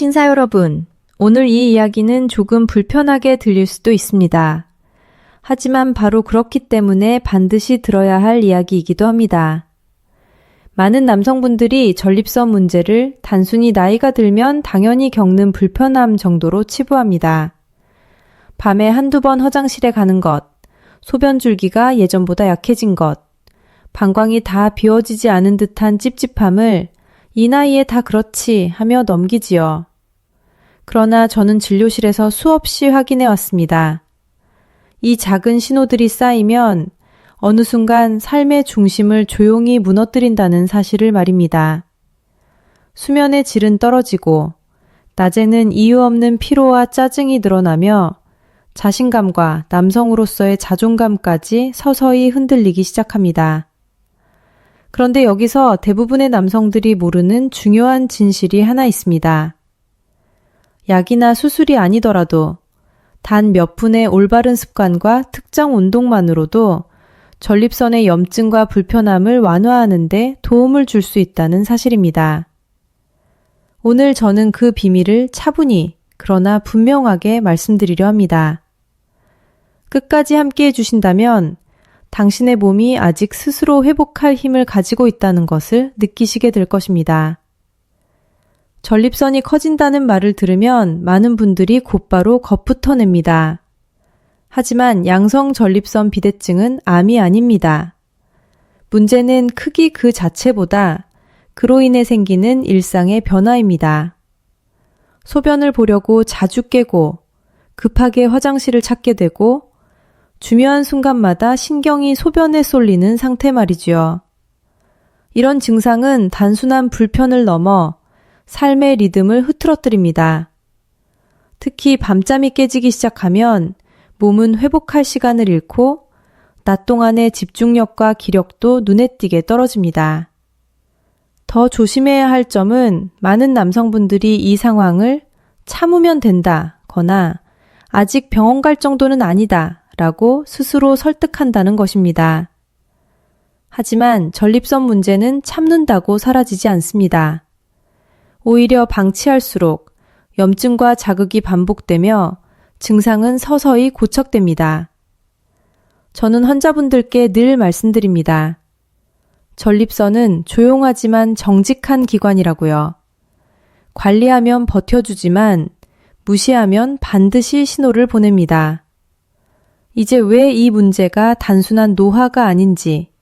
신사 여러분, 오늘 이 이야기는 조금 불편하게 들릴 수도 있습니다. 하지만 바로 그렇기 때문에 반드시 들어야 할 이야기이기도 합니다. 많은 남성분들이 전립선 문제를 단순히 나이가 들면 당연히 겪는 불편함 정도로 치부합니다. 밤에 한두 번 화장실에 가는 것, 소변 줄기가 예전보다 약해진 것, 방광이 다 비워지지 않은 듯한 찝찝함을 이 나이에 다 그렇지 하며 넘기지요. 그러나 저는 진료실에서 수없이 확인해 왔습니다. 이 작은 신호들이 쌓이면 어느 순간 삶의 중심을 조용히 무너뜨린다는 사실을 말입니다. 수면의 질은 떨어지고 낮에는 이유 없는 피로와 짜증이 늘어나며 자신감과 남성으로서의 자존감까지 서서히 흔들리기 시작합니다. 그런데 여기서 대부분의 남성들이 모르는 중요한 진실이 하나 있습니다. 약이나 수술이 아니더라도 단 몇 분의 올바른 습관과 특정 운동만으로도 전립선의 염증과 불편함을 완화하는 데 도움을 줄 수 있다는 사실입니다. 오늘 저는 그 비밀을 차분히 그러나 분명하게 말씀드리려 합니다. 끝까지 함께 해주신다면 당신의 몸이 아직 스스로 회복할 힘을 가지고 있다는 것을 느끼시게 될 것입니다. 전립선이 커진다는 말을 들으면 많은 분들이 곧바로 겁부터 냅니다. 하지만 양성 전립선 비대증은 암이 아닙니다. 문제는 크기 그 자체보다 그로 인해 생기는 일상의 변화입니다. 소변을 보려고 자주 깨고 급하게 화장실을 찾게 되고 중요한 순간마다 신경이 소변에 쏠리는 상태 말이지요. 이런 증상은 단순한 불편을 넘어 삶의 리듬을 흐트러뜨립니다. 특히 밤잠이 깨지기 시작하면 몸은 회복할 시간을 잃고 낮 동안의 집중력과 기력도 눈에 띄게 떨어집니다. 더 조심해야 할 점은 많은 남성분들이 이 상황을 참으면 된다거나 아직 병원 갈 정도는 아니다 라고 스스로 설득한다는 것입니다. 하지만 전립선 문제는 참는다고 사라지지 않습니다. 오히려 방치할수록 염증과 자극이 반복되며 증상은 서서히 고착됩니다. 저는 환자분들께 늘 말씀드립니다. 전립선은 조용하지만 정직한 기관이라고요. 관리하면 버텨주지만 무시하면 반드시 신호를 보냅니다. 이제 왜 이 문제가 단순한 노화가 아닌지,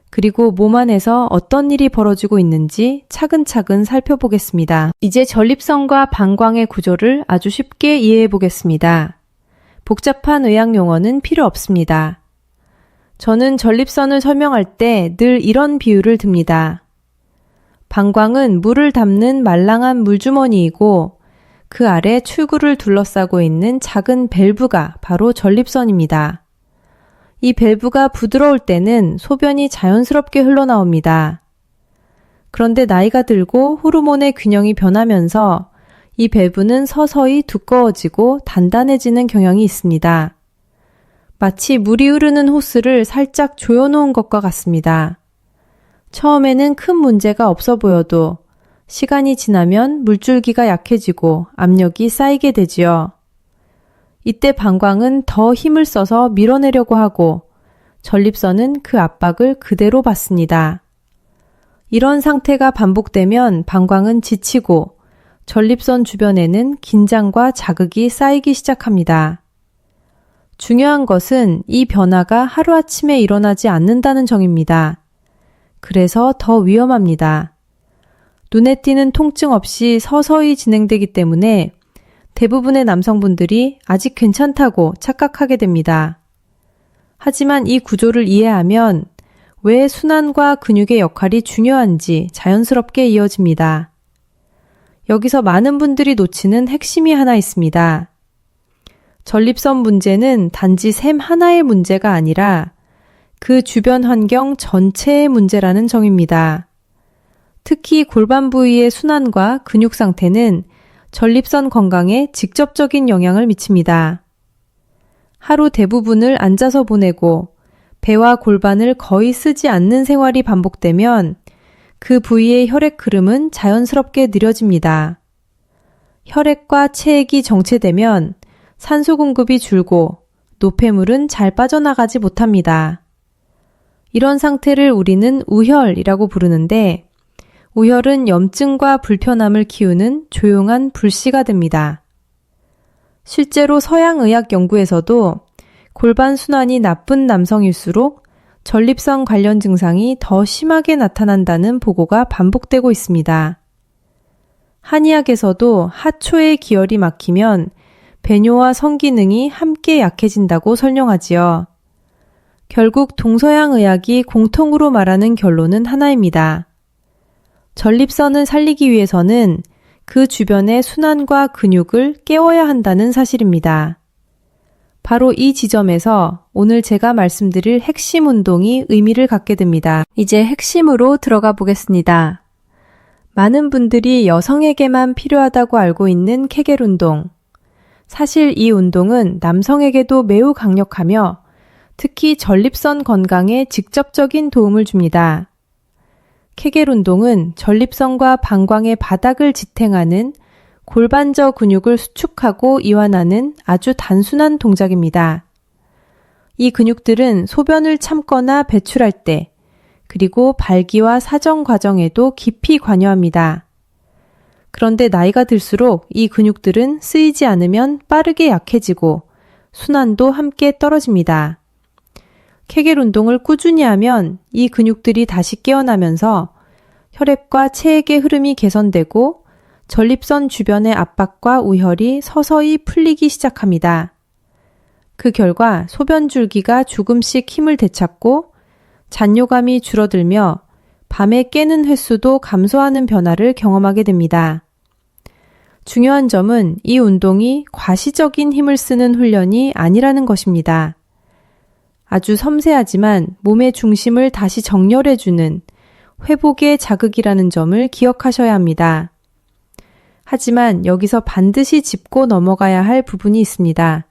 그리고 몸 안에서 어떤 일이 벌어지고 있는지 차근차근 살펴보겠습니다. 이제 전립선과 방광의 구조를 아주 쉽게 이해해 보겠습니다. 복잡한 의학 용어는 필요 없습니다. 저는 전립선을 설명할 때 늘 이런 비유를 듭니다. 방광은 물을 담는 말랑한 물주머니이고 그 아래 출구를 둘러싸고 있는 작은 밸브가 바로 전립선입니다. 이 밸브가 부드러울 때는 소변이 자연스럽게 흘러나옵니다. 그런데 나이가 들고 호르몬의 균형이 변하면서 이 밸브는 서서히 두꺼워지고 단단해지는 경향이 있습니다. 마치 물이 흐르는 호스를 살짝 조여놓은 것과 같습니다. 처음에는 큰 문제가 없어 보여도 시간이 지나면 물줄기가 약해지고 압력이 쌓이게 되지요. 이때 방광은 더 힘을 써서 밀어내려고 하고 전립선은 그 압박을 그대로 받습니다. 이런 상태가 반복되면 방광은 지치고 전립선 주변에는 긴장과 자극이 쌓이기 시작합니다. 중요한 것은 이 변화가 하루아침에 일어나지 않는다는 점입니다. 그래서 더 위험합니다. 눈에 띄는 통증 없이 서서히 진행되기 때문에 대부분의 남성분들이 아직 괜찮다고 착각하게 됩니다. 하지만 이 구조를 이해하면 왜 순환과 근육의 역할이 중요한지 자연스럽게 이어집니다. 여기서 많은 분들이 놓치는 핵심이 하나 있습니다. 전립선 문제는 단지 샘 하나의 문제가 아니라 그 주변 환경 전체의 문제라는 점입니다. 특히 골반 부위의 순환과 근육 상태는 전립선 건강에 직접적인 영향을 미칩니다. 하루 대부분을 앉아서 보내고 배와 골반을 거의 쓰지 않는 생활이 반복되면 그 부위의 혈액 흐름은 자연스럽게 느려집니다. 혈액과 체액이 정체되면 산소 공급이 줄고 노폐물은 잘 빠져나가지 못합니다. 이런 상태를 우리는 우혈이라고 부르는데 우혈은 염증과 불편함을 키우는 조용한 불씨가 됩니다. 실제로 서양의학 연구에서도 골반 순환이 나쁜 남성일수록 전립선 관련 증상이 더 심하게 나타난다는 보고가 반복되고 있습니다. 한의학에서도 하초의 기혈이 막히면 배뇨와 성기능이 함께 약해진다고 설명하지요. 결국 동서양 의학이 공통으로 말하는 결론은 하나입니다. 전립선을 살리기 위해서는 그 주변의 순환과 근육을 깨워야 한다는 사실입니다. 바로 이 지점에서 오늘 제가 말씀드릴 핵심 운동이 의미를 갖게 됩니다. 이제 핵심으로 들어가 보겠습니다. 많은 분들이 여성에게만 필요하다고 알고 있는 케겔 운동. 사실 이 운동은 남성에게도 매우 강력하며 특히 전립선 건강에 직접적인 도움을 줍니다. 케겔 운동은 전립선과 방광의 바닥을 지탱하는 골반저 근육을 수축하고 이완하는 아주 단순한 동작입니다. 이 근육들은 소변을 참거나 배출할 때, 그리고 발기와 사정 과정에도 깊이 관여합니다. 그런데 나이가 들수록 이 근육들은 쓰이지 않으면 빠르게 약해지고 순환도 함께 떨어집니다. 케겔 운동을 꾸준히 하면 이 근육들이 다시 깨어나면서 혈액과 체액의 흐름이 개선되고 전립선 주변의 압박과 우혈이 서서히 풀리기 시작합니다. 그 결과 소변 줄기가 조금씩 힘을 되찾고 잔뇨감이 줄어들며 밤에 깨는 횟수도 감소하는 변화를 경험하게 됩니다. 중요한 점은 이 운동이 과시적인 힘을 쓰는 훈련이 아니라는 것입니다. 아주 섬세하지만 몸의 중심을 다시 정렬해주는 회복의 자극이라는 점을 기억하셔야 합니다. 하지만 여기서 반드시 짚고 넘어가야 할 부분이 있습니다.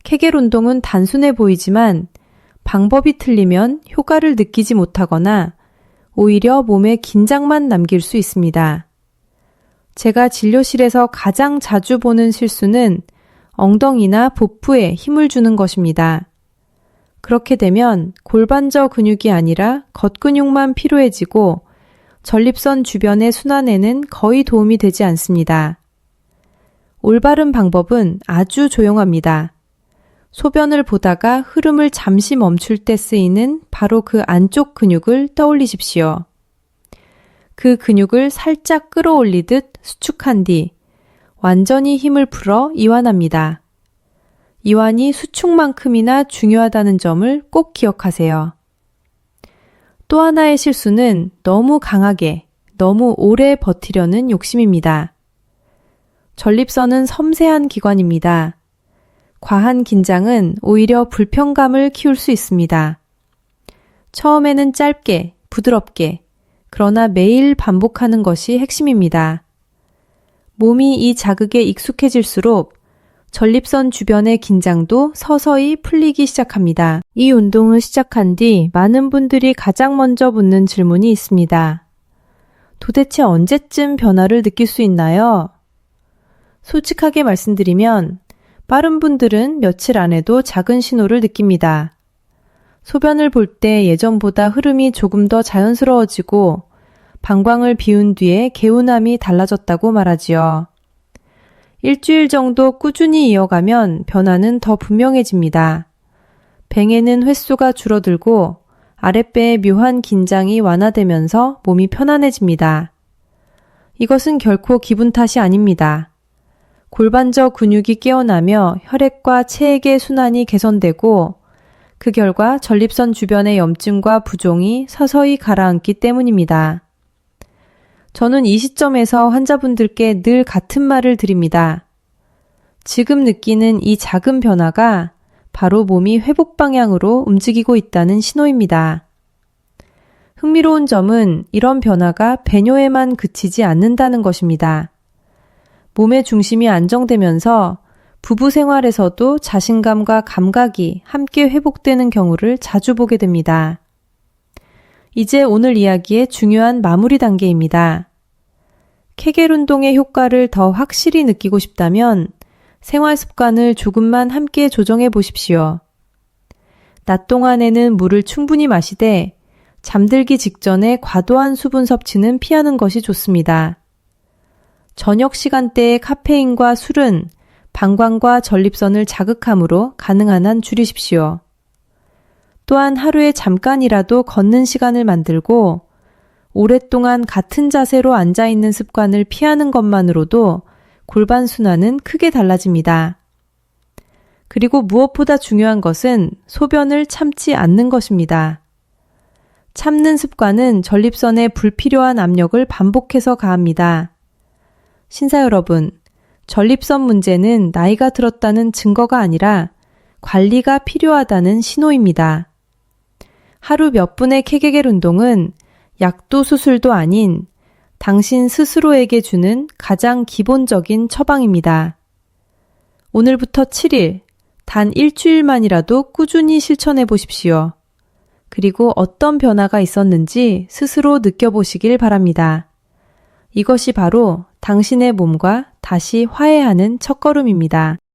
케겔 운동은 단순해 보이지만 방법이 틀리면 효과를 느끼지 못하거나 오히려 몸에 긴장만 남길 수 있습니다. 제가 진료실에서 가장 자주 보는 실수는 엉덩이나 복부에 힘을 주는 것입니다. 그렇게 되면 골반저 근육이 아니라 겉근육만 피로해지고 전립선 주변의 순환에는 거의 도움이 되지 않습니다. 올바른 방법은 아주 조용합니다. 소변을 보다가 흐름을 잠시 멈출 때 쓰이는 바로 그 안쪽 근육을 떠올리십시오. 그 근육을 살짝 끌어올리듯 수축한 뒤 완전히 힘을 풀어 이완합니다. 이완이 수축만큼이나 중요하다는 점을 꼭 기억하세요. 또 하나의 실수는 너무 강하게, 너무 오래 버티려는 욕심입니다. 전립선은 섬세한 기관입니다. 과한 긴장은 오히려 불편감을 키울 수 있습니다. 처음에는 짧게, 부드럽게, 그러나 매일 반복하는 것이 핵심입니다. 몸이 이 자극에 익숙해질수록 전립선 주변의 긴장도 서서히 풀리기 시작합니다. 이 운동을 시작한 뒤 많은 분들이 가장 먼저 묻는 질문이 있습니다. 도대체 언제쯤 변화를 느낄 수 있나요? 솔직하게 말씀드리면 빠른 분들은 며칠 안에도 작은 신호를 느낍니다. 소변을 볼 때 예전보다 흐름이 조금 더 자연스러워지고 방광을 비운 뒤에 개운함이 달라졌다고 말하지요. 일주일 정도 꾸준히 이어가면 변화는 더 분명해집니다. 뱅에는 횟수가 줄어들고 아랫배의 묘한 긴장이 완화되면서 몸이 편안해집니다. 이것은 결코 기분 탓이 아닙니다. 골반저 근육이 깨어나며 혈액과 체액의 순환이 개선되고 그 결과 전립선 주변의 염증과 부종이 서서히 가라앉기 때문입니다. 저는 이 시점에서 환자분들께 늘 같은 말을 드립니다. 지금 느끼는 이 작은 변화가 바로 몸이 회복 방향으로 움직이고 있다는 신호입니다. 흥미로운 점은 이런 변화가 배뇨에만 그치지 않는다는 것입니다. 몸의 중심이 안정되면서 부부 생활에서도 자신감과 감각이 함께 회복되는 경우를 자주 보게 됩니다. 이제 오늘 이야기의 중요한 마무리 단계입니다. 케겔 운동의 효과를 더 확실히 느끼고 싶다면 생활 습관을 조금만 함께 조정해 보십시오. 낮 동안에는 물을 충분히 마시되 잠들기 직전에 과도한 수분 섭취는 피하는 것이 좋습니다. 저녁 시간대의 카페인과 술은 방광과 전립선을 자극하므로 가능한 한 줄이십시오. 또한 하루에 잠깐이라도 걷는 시간을 만들고 오랫동안 같은 자세로 앉아있는 습관을 피하는 것만으로도 골반 순환은 크게 달라집니다. 그리고 무엇보다 중요한 것은 소변을 참지 않는 것입니다. 참는 습관은 전립선에 불필요한 압력을 반복해서 가합니다. 신사 여러분, 전립선 문제는 나이가 들었다는 증거가 아니라 관리가 필요하다는 신호입니다. 하루 몇 분의 케겔 운동은 약도 수술도 아닌 당신 스스로에게 주는 가장 기본적인 처방입니다. 오늘부터 7일, 단 일주일만이라도 꾸준히 실천해 보십시오. 그리고 어떤 변화가 있었는지 스스로 느껴보시길 바랍니다. 이것이 바로 당신의 몸과 다시 화해하는 첫걸음입니다.